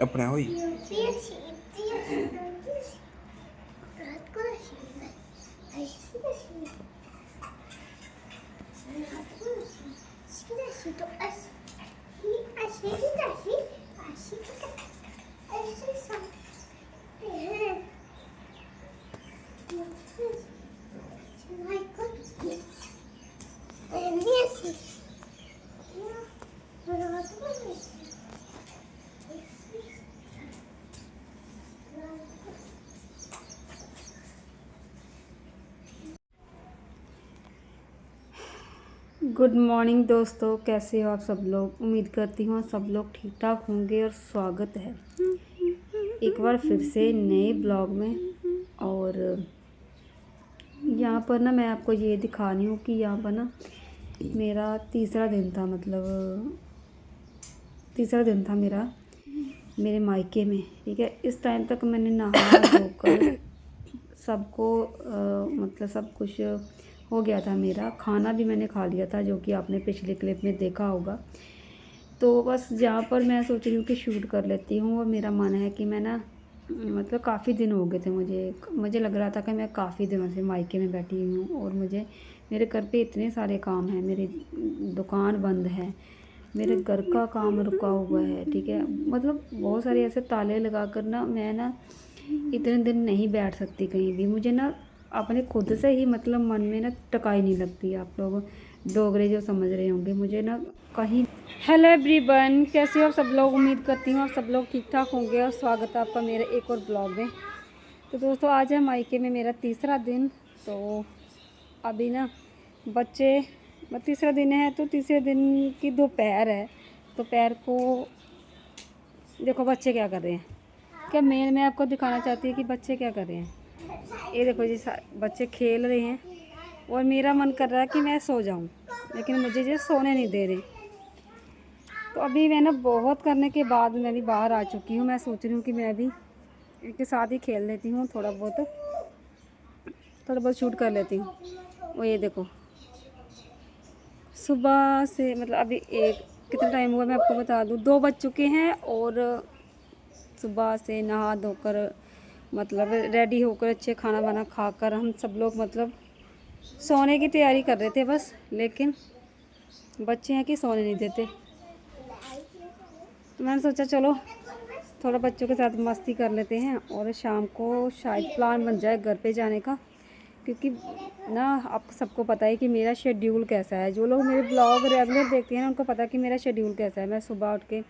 अपना होई good morning दोस्तों, कैसे हो आप सब लोग। उम्मीद करती हूँ सब लोग ठीक ठाक होंगे और स्वागत है एक बार फिर से नए ब्लॉग में। और यहाँ पर ना मैं आपको ये दिखा रही हूँ कि यहाँ पर ना मेरा तीसरा दिन था, मतलब तीसरा दिन था मेरा मेरे मायके में। ठीक है, इस टाइम तक मैंने नहा धोकर सबको मतलब सब कुछ हो गया था। मेरा खाना भी मैंने खा लिया था, जो कि आपने पिछले क्लिप में देखा होगा। तो बस जहाँ पर मैं सोच रही हूँ कि शूट कर लेती हूँ, और मेरा मन है कि मैं ना मतलब काफ़ी दिन हो गए थे, मुझे लग रहा था कि मैं काफ़ी दिनों से मायके में बैठी हुई हूँ। और मेरे घर पे इतने सारे काम हैं, मेरी दुकान बंद है, मेरे घर का काम रुका हुआ है। ठीक है, मतलब बहुत सारे ऐसे ताले लगा कर ना मैं ना इतने दिन नहीं बैठ सकती कहीं भी। मुझे ना अपने खुद से ही मतलब मन में ना टकाई नहीं लगती। आप लोग डोगरे जो समझ रहे होंगे मुझे ना कहीं। हेलो एवरीवन, कैसे हो आप सब लोग। उम्मीद करती हूँ आप सब लोग ठीक ठाक होंगे और स्वागत है आपका मेरे एक और ब्लॉग में। तो दोस्तों, आज है मायके में मेरा तीसरा दिन। तो अभी ना बच्चे तीसरा दिन है, तो तीसरे दिन की दोपहर है। दोपहर को देखो बच्चे क्या कर रहे हैं। क्या मैं आपको दिखाना चाहती हूँ कि बच्चे क्या कर रहे हैं। ये देखो जी, बच्चे खेल रहे हैं और मेरा मन कर रहा है कि मैं सो जाऊं, लेकिन मुझे ये सोने नहीं दे रहे। तो अभी मैंने बहुत करने के बाद मैं भी बाहर आ चुकी हूँ। मैं सोच रही हूँ कि मैं भी इनके साथ ही खेल लेती हूँ, थोड़ा बहुत शूट कर लेती हूँ। वो ये देखो, सुबह से मतलब अभी कितना टाइम हुआ मैं आपको बता दूँ, 2 बज चुके हैं। और सुबह से नहा धोकर मतलब रेडी होकर अच्छे खाना वाना खाकर हम सब लोग मतलब सोने की तैयारी कर रहे थे बस। लेकिन बच्चे हैं कि सोने नहीं देते, तो मैंने सोचा चलो थोड़ा बच्चों के साथ मस्ती कर लेते हैं, और शाम को शायद प्लान बन जाए घर पे जाने का। क्योंकि ना आपको सबको पता है कि मेरा शेड्यूल कैसा है। जो लोग मेरे ब्लॉग रेगुलर देखते हैं ना, उनको पता है कि मेरा शेड्यूल कैसा है। मैं सुबह उठ के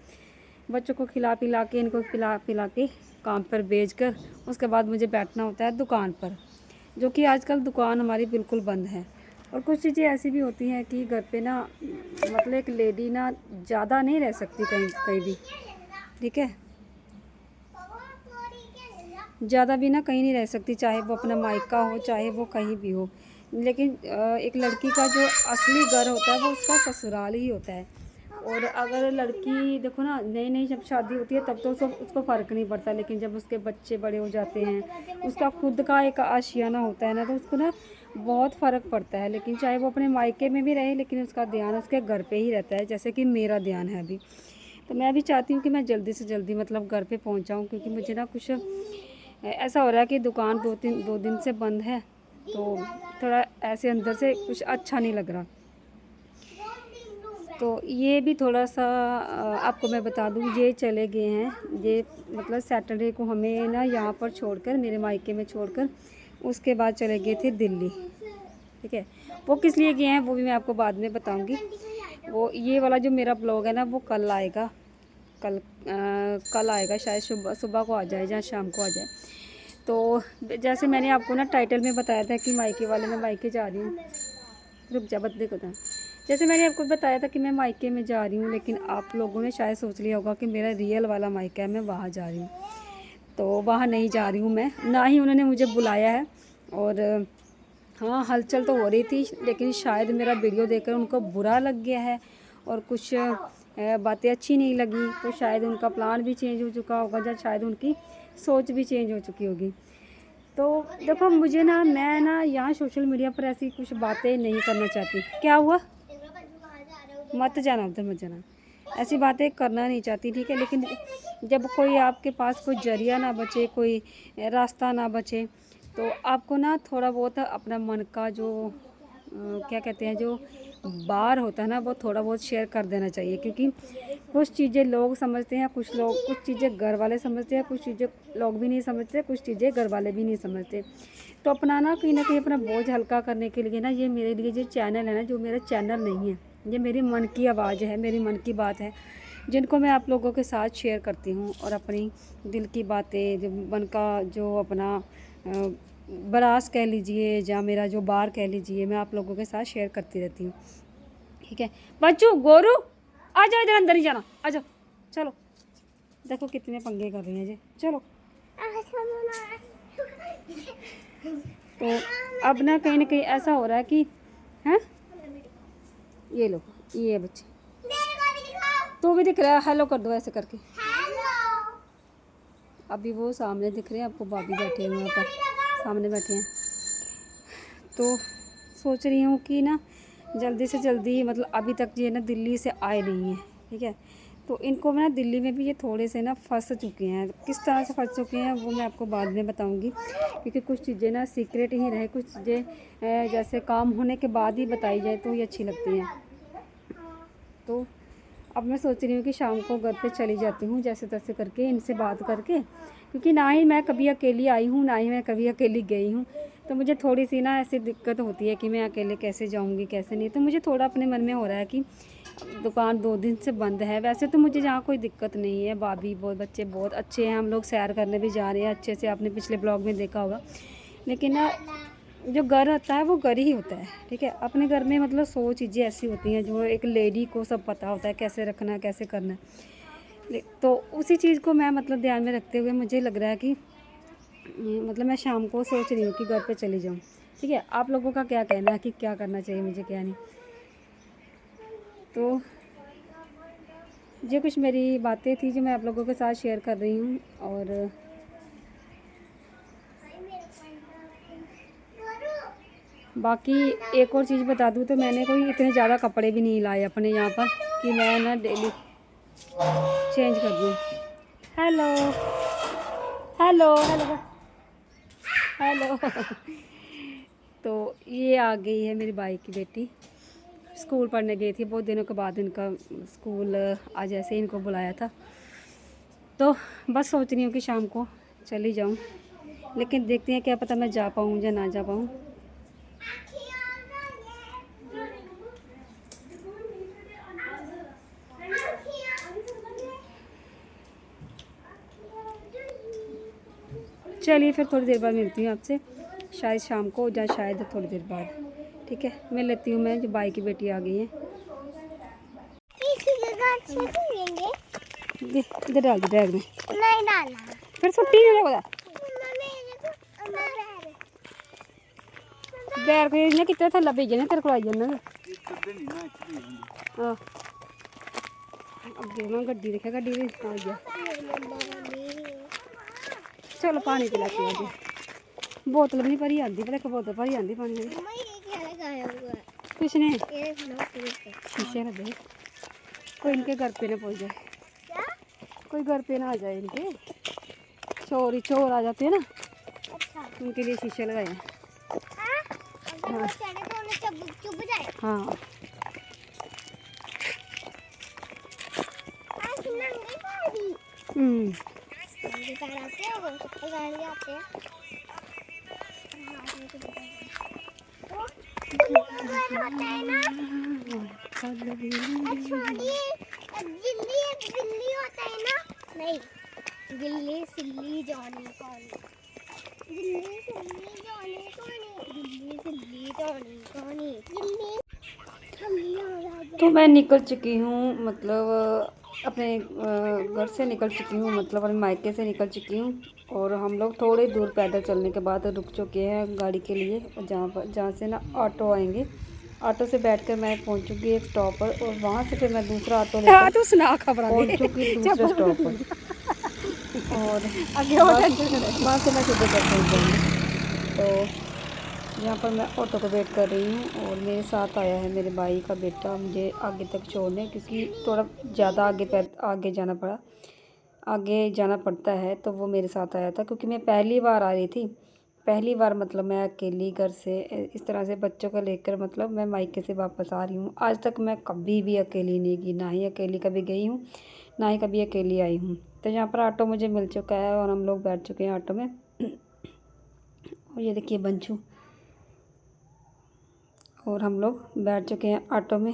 बच्चों को खिला पिला के, इनको पिला पिला के काम पर भेज कर उसके बाद मुझे बैठना होता है दुकान पर, जो कि आजकल दुकान हमारी बिल्कुल बंद है। और कुछ चीज़ें ऐसी भी होती हैं कि घर पे ना मतलब एक लेडी ना ज़्यादा नहीं रह सकती कहीं कहीं भी। ठीक है, ज़्यादा भी ना कहीं नहीं रह सकती, चाहे वो अपना मायका हो चाहे वो कहीं भी हो। लेकिन एक लड़की का जो असली घर होता है वो उसका ससुराल ही होता है। और अगर लड़की देखो ना, नई नई जब शादी होती है तब तो उसको फ़र्क नहीं पड़ता, लेकिन जब उसके बच्चे बड़े हो जाते हैं, उसका खुद का एक आशियाना होता है ना, तो उसको ना बहुत फ़र्क पड़ता है। लेकिन चाहे वो अपने मायके में भी रहे, लेकिन उसका ध्यान उसके घर पे ही रहता है, जैसे कि मेरा ध्यान है अभी। तो मैं भी चाहती हूँ कि मैं जल्दी से जल्दी मतलब घर पे पहुँच जाऊँ, क्योंकि मुझे ना कुछ ऐसा हो रहा है कि दुकान 2 दिन से बंद है, तो थोड़ा ऐसे अंदर से कुछ अच्छा नहीं लग रहा। तो ये भी थोड़ा सा आपको मैं बता दूँ, ये चले गए हैं, ये मतलब सैटरडे को हमें ना यहाँ पर छोड़कर, मेरे मायके में छोड़कर, उसके बाद चले गए थे दिल्ली। ठीक है, वो किस लिए गए हैं वो भी मैं आपको बाद में बताऊंगी। वो ये वाला जो मेरा ब्लॉग है ना, वो कल आएगा। कल आएगा, शायद सुबह सुबह को आ जाए या शाम को आ जाए। तो जैसे मैंने आपको ना टाइटल में बताया था कि मायके वाले मैं मायके जा रही हूँ। रुक जा, बदले को था। जैसे मैंने आपको बताया था कि मैं मायके में जा रही हूँ, लेकिन आप लोगों ने शायद सोच लिया होगा कि मेरा रियल वाला मायका है, मैं वहाँ जा रही हूँ। तो वहाँ नहीं जा रही हूँ मैं, ना ही उन्होंने मुझे बुलाया है। और हाँ, हलचल तो हो रही थी, लेकिन शायद मेरा वीडियो देखकर उनको बुरा लग गया है और कुछ बातें अच्छी नहीं लगी, तो शायद उनका प्लान भी चेंज हो चुका होगा, या शायद उनकी सोच भी चेंज हो चुकी होगी। तो देखो मुझे ना, मैं ना यहाँ सोशल मीडिया पर ऐसी कुछ बातें नहीं करना चाहती। क्या हुआ, मत जाना उधर, मत जाना। ऐसी बातें करना नहीं चाहती, ठीक है। लेकिन जब कोई आपके पास कोई जरिया ना बचे, कोई रास्ता ना बचे, तो आपको ना थोड़ा बहुत अपना मन का जो क्या कहते हैं, जो बार होता है ना, वो थोड़ा बहुत शेयर कर देना चाहिए। क्योंकि कुछ चीज़ें लोग समझते हैं, कुछ चीज़ें घर वाले समझते हैं, कुछ चीज़ें लोग भी नहीं समझते, कुछ चीज़ें घर वाले भी नहीं समझते। तो अपना ना कहीं अपना बोझ हल्का करने के लिए ना, ये मेरे लिए जो चैनल है ना, जो मेरा चैनल नहीं है, ये मेरी मन की आवाज़ है, मेरी मन की बात है, जिनको मैं आप लोगों के साथ शेयर करती हूँ। और अपनी दिल की बातें, जो मन का जो अपना बरास कह लीजिए, या मेरा जो बार कह लीजिए, मैं आप लोगों के साथ शेयर करती रहती हूँ, ठीक है। बच्चू, गोरू, आ जाओ, इधर अंदर ही जाना, आ जाओ, चलो। देखो कितने पंगे कर रही हैं जी, चलो। तो अब ना कहीं ऐसा हो रहा है कि हैं, ये लो, ये बच्चे, तो भी दिख रहा है, हेलो कर दो ऐसे करके। अभी वो सामने दिख रहे हैं आपको, भाभी बैठे हुए हैं पर, सामने बैठे हैं। तो सोच रही हूँ कि ना जल्दी से जल्दी, मतलब अभी तक ये ना दिल्ली से आए नहीं हैं, ठीक है। तो इनको ना दिल्ली में भी ये थोड़े से ना फंस चुके हैं। किस तरह से फंस चुके हैं वो मैं आपको बाद में बताऊंगी, क्योंकि कुछ चीज़ें ना सीक्रेट ही रहे, कुछ चीज़ें जैसे काम होने के बाद ही बताई जाए तो ये अच्छी लगती हैं। तो अब मैं सोच रही हूँ कि शाम को घर पे चली जाती हूँ, जैसे तैसे करके इनसे बात करके, क्योंकि ना ही मैं कभी अकेली आई हूँ, ना ही मैं कभी अकेली गई हूँ। तो मुझे थोड़ी सी ना ऐसी दिक्कत होती है कि मैं अकेले कैसे जाऊँगी, कैसे नहीं। तो मुझे थोड़ा अपने मन में हो रहा है कि दुकान 2 दिन से बंद है। वैसे तो मुझे यहाँ कोई दिक्कत नहीं है, भाभी बहुत, बच्चे बहुत अच्छे हैं, हम लोग सैर करने भी जा रहे हैं अच्छे से, आपने पिछले ब्लॉग में देखा होगा। लेकिन ना जो घर होता है वो घर ही होता है, ठीक है। अपने घर में मतलब 100 चीज़ें ऐसी होती हैं जो एक लेडी को सब पता होता है, कैसे रखना है, कैसे करना है। तो उसी चीज़ को मैं मतलब ध्यान में रखते हुए मुझे लग रहा है कि मतलब मैं शाम को सोच रही हूँ कि घर पे चली जाऊँ, ठीक है। आप लोगों का क्या कहना है कि क्या करना चाहिए मुझे, क्या नहीं। तो ये कुछ मेरी बातें थी जो मैं आप लोगों के साथ शेयर कर रही हूँ। और बाकी एक और चीज़ बता दूँ तो मैंने कोई इतने ज़्यादा कपड़े भी नहीं लाए अपने यहाँ पर कि मैं ना डेली चेंज कर दूँ। हेलो हेलो हेलो हेलो तो ये आ गई है मेरी भाई की बेटी, स्कूल पढ़ने गई थी, बहुत दिनों के बाद इनका स्कूल आज ऐसे ही इनको बुलाया था। तो बस सोच रही हूँ कि शाम को चली जाऊँ, लेकिन देखते हैं क्या पता मैं जा पाऊँ या ना जा पाऊँ। चलिए फिर थोड़ी देर बाद मिलती हूँ आपसे, शायद शाम को या शायद थोड़ी देर बाद, ठीक है। मिल लेती हूँ मैं, जो भाई की बेटी आ गई है। इधर डाल दो बैग में, नहीं डालना, फिर छुट्टी नहीं होगा बैग भेजना कितने थल्ला भेजना तेरे को आई जाना। हाँ अगे मैं गड्डी देखा, गड्डी भी आ गया। चलो पानी पिला के आगे, बोतल भी नहीं भरी आती, पता एक बोतल भरी आती पानी की। किसने शीशे लगे, कोई इनके घर पे ना पहुँच जाए, कोई घर पे ना आ जाए, इनके चोर आ जाते हैं ना, उनके लिए शीशे लगाए हैं। हाँ गिल्ली सिल्ली जाने कौन, गिल्ली सिल्ली जाने कौन, गिल्ली सिल्ली जाने कौन, गिल्ली। तो मैं निकल चुकी हूँ, मतलब अपने घर से निकल चुकी हूँ, मतलब अपने मायके से निकल चुकी हूँ। और हम लोग थोड़ी दूर पैदल चलने के बाद रुक चुके हैं गाड़ी के लिए, और जहाँ से ना ऑटो आएंगे, ऑटो से बैठकर मैं पहुँच चुकी एक स्टॉप पर, और वहाँ से फिर मैं दूसरा ऑटो लेकर पहुँच चुकी दूसरे स्टॉप पर, और वहाँ से मैं सीधे घर पहुँच जाऊँगी। तो यहाँ पर मैं ऑटो का वेट कर रही हूँ और मेरे साथ आया है मेरे भाई का बेटा मुझे आगे तक छोड़ने, क्योंकि थोड़ा ज़्यादा आगे जाना पड़ता है, तो वो मेरे साथ आया था क्योंकि मैं पहली बार आ रही थी। पहली बार मतलब मैं अकेली घर से इस तरह से बच्चों को लेकर मतलब मैं मायके से वापस आ रही हूँ। आज तक मैं कभी भी अकेली नहीं गई, ना ही अकेली कभी गई हूँ, ना ही कभी अकेली आई हूँ। तो यहाँ पर ऑटो मुझे मिल चुका है और हम लोग बैठ चुके हैं ऑटो में। और ये देखिए बंचू, और हम लोग बैठ चुके हैं ऑटो में।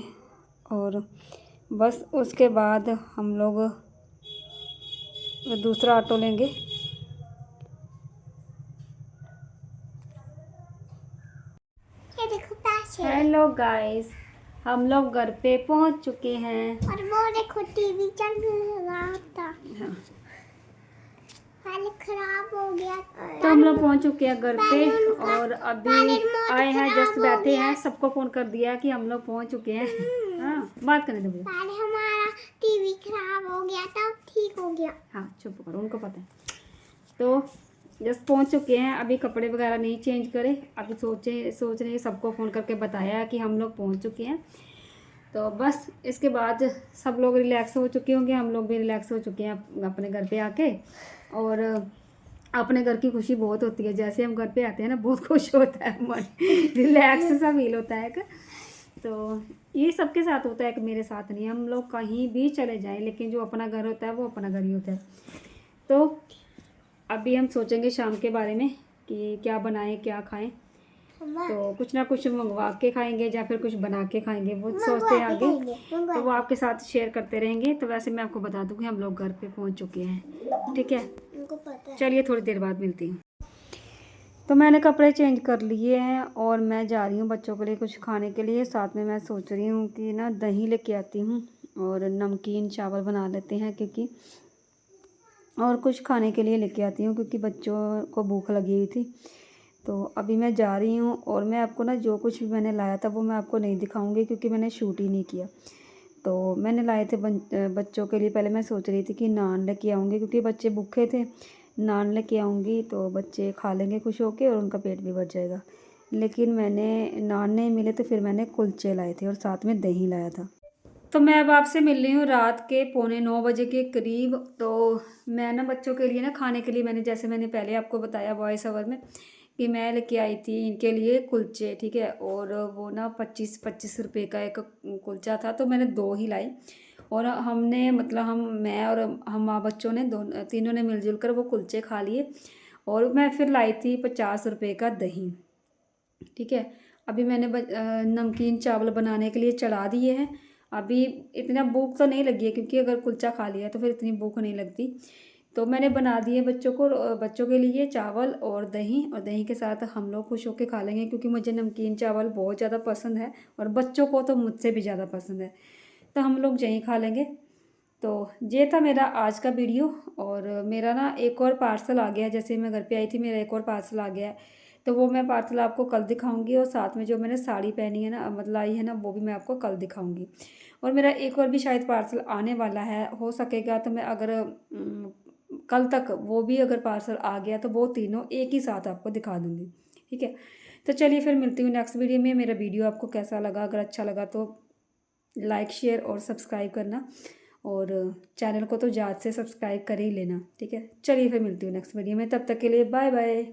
और बस उसके बाद हम लोग दूसरा ऑटो लेंगे। ये देखो पैसे। हेलो गाइस, हम लोग घर पे पहुंच चुके हैं। और वो देखो टीवी चल रहा था, हाँ। पहले खराब हो गया। तो हम लोग पहुंच चुके हैं घर पे और अभी आए हैं, जस्ट बैठे हैं। सबको फ़ोन कर दिया कि हम लोग पहुंच चुके हैं। हाँ, बात करने दो मुझे। पहले हमारा टीवी खराब हो गया था, अब ठीक हो गया। हाँ चुप करो, उनको पता है। तो जस्ट पहुंच चुके हैं, अभी कपड़े वगैरह नहीं चेंज करे। अभी सोच रहे सबको फ़ोन करके बताया कि हम लोग पहुंच चुके हैं। तो बस इसके बाद सब लोग रिलैक्स हो चुके होंगे, हम लोग भी रिलैक्स हो चुके हैं अपने घर पे आके। और अपने घर की खुशी बहुत होती है, जैसे हम घर पे आते हैं ना बहुत खुश होता है मन, रिलैक्स सा फील होता है। तो ये सबके साथ होता है कि मेरे साथ नहीं, हम लोग कहीं भी चले जाएं लेकिन जो अपना घर होता है वो अपना घर ही होता है। तो अभी हम सोचेंगे शाम के बारे में कि क्या बनाएं क्या खाएं। तो कुछ ना कुछ मंगवा के खाएंगे या फिर कुछ बना के खाएंगे, वो सोचते हैं आगे। तो वो आपके साथ शेयर करते रहेंगे। तो वैसे मैं आपको बता दूं कि हम लोग घर पे पहुंच चुके हैं, ठीक है। चलिए थोड़ी देर बाद मिलती हूँ। तो मैंने कपड़े चेंज कर लिए हैं और मैं जा रही हूँ बच्चों के लिए कुछ खाने के लिए। साथ में मैं सोच रही हूँ कि ना दही लेके आती हूँ और नमकीन चावल बना लेते हैं, क्योंकि और कुछ खाने के लिए लेके आती हूँ क्योंकि बच्चों को भूख लगी हुई थी। तो अभी मैं जा रही हूँ और मैं आपको ना जो कुछ भी मैंने लाया था वो मैं आपको नहीं दिखाऊंगी क्योंकि मैंने शूट ही नहीं किया। तो मैंने लाए थे बच्चों के लिए। पहले मैं सोच रही थी कि नान लेके आऊँगी क्योंकि बच्चे भूखे थे। नान लेके आऊँगी तो बच्चे खा लेंगे खुश होके और उनका पेट भी भर जाएगा। लेकिन मैंने नान नहीं मिले तो फिर मैंने कुलचे लाए थे और साथ में दही लाया था। तो मैं अब आपसे मिल रही हूँ रात के 8:45 के करीब। तो मैं ना बच्चों के लिए ना खाने के लिए मैंने पहले आपको बताया वॉइस ओवर में कि मैं लेके आई थी इनके लिए कुलचे, ठीक है। और वो ना 25 रुपये का एक कुलचा था, तो मैंने 2 ही लाई। और हमने मतलब मैं और हम माँ बच्चों ने तीनों ने मिलजुल कर वो कुलचे खा लिए। और मैं फिर लाई थी 50 रुपये का दही, ठीक है। अभी मैंने नमकीन चावल बनाने के लिए चढ़ा दिए हैं। अभी इतना भूख तो नहीं लगी है क्योंकि अगर कुलचा खा लिया तो फिर इतनी भूख नहीं लगती। तो मैंने बना दिए बच्चों के लिए चावल और दही के साथ हम लोग खुश होकर खा लेंगे क्योंकि मुझे नमकीन चावल बहुत ज़्यादा पसंद है और बच्चों को तो मुझसे भी ज़्यादा पसंद है। तो हम लोग यहीं खा लेंगे। तो ये था मेरा आज का वीडियो। और मेरा ना एक और पार्सल आ गया है, जैसे मैं घर पे आई थी मेरा एक और पार्सल आ गया है। तो वो मैं पार्सल आपको कल दिखाऊंगी और साथ में जो मैंने साड़ी पहनी है ना मतलब आई है ना वो भी मैं आपको कल दिखाऊंगी। और मेरा एक और भी शायद पार्सल आने वाला है, हो सकेगा तो मैं अगर कल तक वो भी अगर पार्सल आ गया तो वो तीनों एक ही साथ आपको दिखा दूँगी, ठीक है। तो चलिए फिर मिलती हूँ नेक्स्ट वीडियो में। मेरा वीडियो आपको कैसा लगा, अगर अच्छा लगा तो लाइक शेयर और सब्सक्राइब करना, और चैनल को तो याद से सब्सक्राइब कर ही लेना, ठीक है। चलिए फिर मिलती हूँ नेक्स्ट वीडियो में, तब तक के लिए बाय बाय।